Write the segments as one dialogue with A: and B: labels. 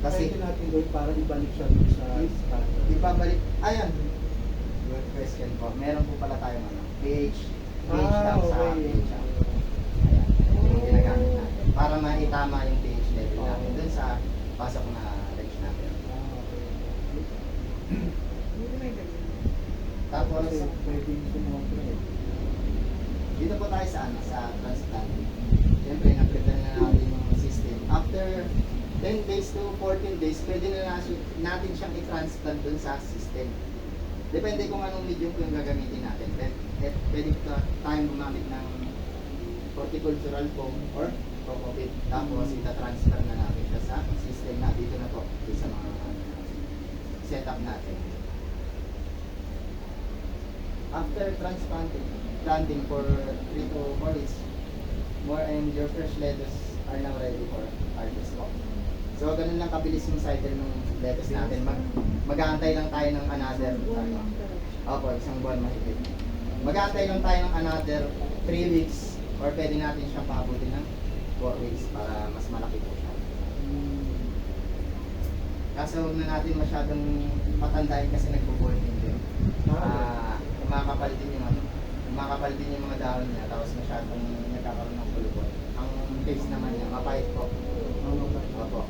A: Kasi
B: pwede natin gawin para ibalik siya dun sa standard.
A: ibabalik, ayan, good question po. Meron po pala tayong ano, page lang sa
B: okay.
A: page. Ayan, yung ginagamit natin. Para maitama yung page level natin dun sa pasok na range natin.
B: Okay.
C: Hindi may ganyan.
A: Tapos,
B: Kasi pwede sumobra eh.
A: dito po tayo sa ano, sa transplant. Siyempre, na-prepare na natin yung system. After 10 days to 14 days, pwede na natin siyang i-transplant dun sa system. Depende kung anong medium yung gagamitin natin. Pwede tayong gumamit ng horticultural foam or cocopit. Tapos, ita-transfer na natin siya sa system na dito na po. Dito sa mga setup natin. After planting for 3 to 4 weeks, more and your fresh lettuce are now ready for harvest po. So, ganun lang kabilis yung cycle ng lettuce natin. Mag-aantay lang tayo ng another, opo, isang buwan mahigit. Mag-aantay lang tayo ng another 3 weeks or pwede natin siyang paabutin ng 4 weeks para mas malaki po siya. Kaso huwag na natin masyadong patandahin kasi nagpo-boiling din. Kumakapal din yung ano, kumakapal din yung mga dahon niya tapos masyadong nagkakaroon ng pulubot. Ang taste naman niya, mapait po. Opo.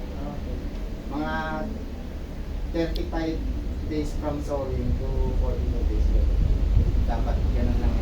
A: Mga 35 days from sowing to 42 days. Dapat ganun lang